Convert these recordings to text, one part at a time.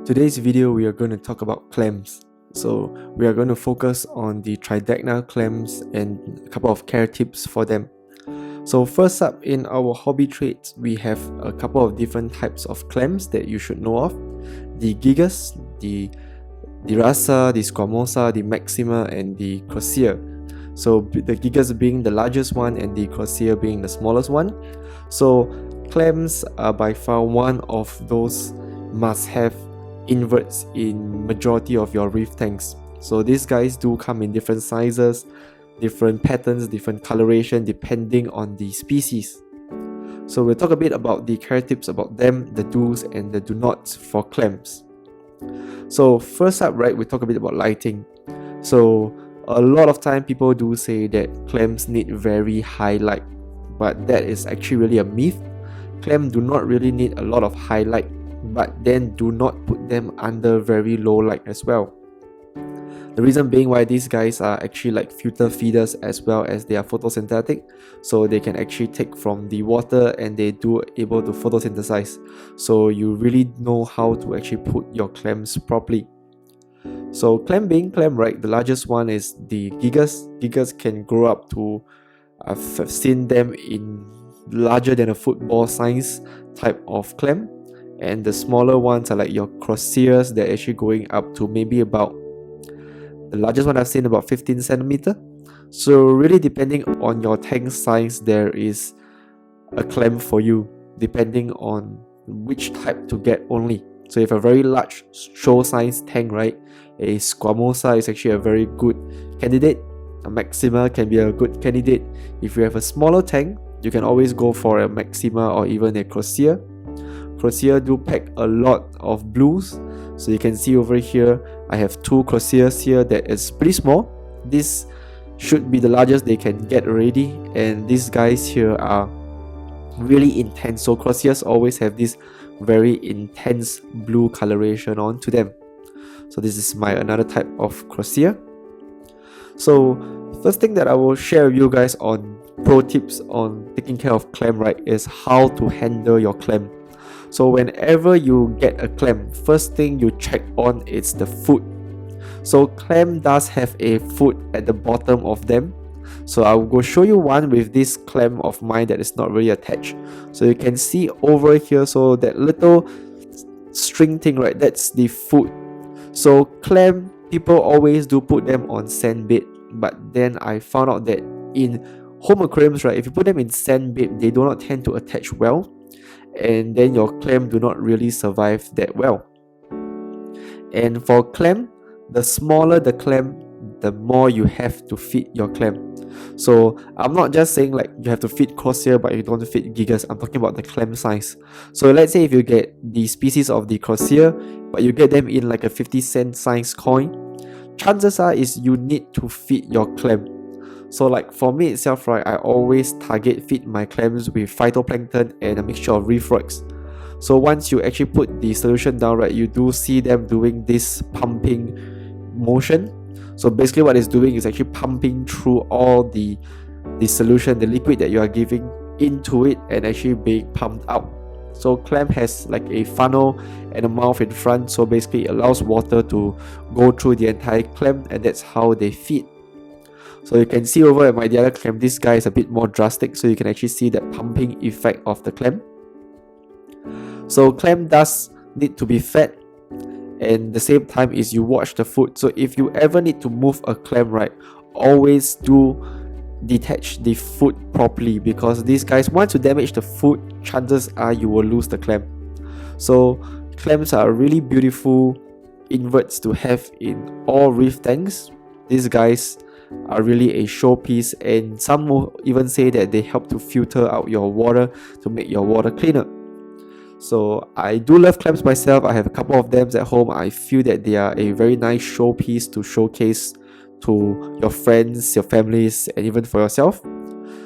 today's video we are going to talk about clams. So we are going to focus on the Tridacna clams and a couple of care tips for them. So first up, in our hobby trades, we have a couple of different types of clams that you should know of. The gigas, the rasa, the squamosa, the maxima, and the crocea. So the gigas being the largest one and the crocea being the smallest one. So clams are by far one of those must-have inverts in majority of your reef tanks. So these guys do come in different sizes, different patterns, different coloration depending on the species. So we'll talk a bit about the care tips about them, the do's and the do nots for clams. So first up, right, we talk a bit about lighting. So a lot of time people do say that clams need very high light, but that is actually really a myth. Clams do not really need a lot of high light, but then do not put them under very low light as well. The reason being why these guys are actually like filter feeders as well as they are photosynthetic, so they can actually take from the water and they do able to photosynthesize. So you really know how to actually put your clams properly. So clam being clam, right, the largest one is the gigas. Gigas can grow up to, I've seen them in larger than a football size type of clam. And the smaller ones are like your croceas. They're actually going up to maybe about, the largest one I've seen about 15 centimeter. So really depending on your tank size, there is a clam for you depending on which type to get only. So if a very large show size tank, right, a squamosa is actually a very good candidate. A maxima can be a good candidate. If you have a smaller tank, you can always go for a maxima or even a crocea. Crocea do pack a lot of blues. So you can see over here, I have two croceas here that is pretty small. This should be the largest they can get already, and these guys here are really intense. So croceas always have this very intense blue coloration onto them. So this is my another type of crocea. So first thing that I will share with you guys on pro tips on taking care of clam, right, is how to handle your clam. So whenever you get a clam, first thing you check on is the foot. So clam does have a foot at the bottom of them. So I will go show you one with this clam of mine that is not really attached. So you can see over here, so that little string thing, right, that's the foot. So clam, people always do put them on sand bed, but then I found out that in home aquariums, right, if you put them in sand bed, they do not tend to attach well, and then your clam do not really survive that well. And for clam, the smaller the clam, the more you have to feed your clam. So I'm not just saying like you have to feed crocea but you don't feed gigas. I'm talking about the clam size. So let's say if you get the species of the crocea but you get them in like a 50-cent size coin, chances are is you need to feed your clam. So like for me itself, right, I always target feed my clams with phytoplankton and a mixture of reef rocks. So once you actually put the solution down, right, you do see them doing this pumping motion. So basically what it's doing is actually pumping through all the solution, the liquid that you are giving into it, and actually being pumped out. So clam has like a funnel and a mouth in front, so basically it allows water to go through the entire clam, and that's how they feed. So you can see over at my other clam, this guy is a bit more drastic, so you can actually see that pumping effect of the clam. So clam does need to be fed, and the same time is you watch the foot. So if you ever need to move a clam, right, always do detach the foot properly, because these guys, once you damage the foot, chances are you will lose the clam. So clams are really beautiful inverts to have in all reef tanks. These guys are really a showpiece, and some will even say that they help to filter out your water to make your water cleaner. So I do love clams myself. I have a couple of them at home. I feel that they are a very nice showpiece to showcase to your friends, your families, and even for yourself.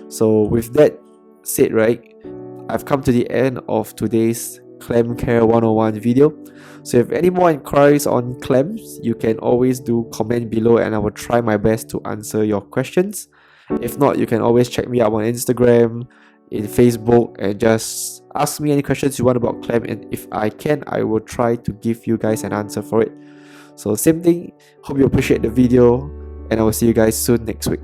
So with that said, right, I've come to the end of today's Clam Care 101 video. So if any more inquiries on clams, you can always do comment below and I will try my best to answer your questions. If not, you can always check me out on Instagram, in Facebook, and just ask me any questions you want about clam, and if I can, I will try to give you guys an answer for it. So same thing, hope you appreciate the video, and I will see you guys soon next week.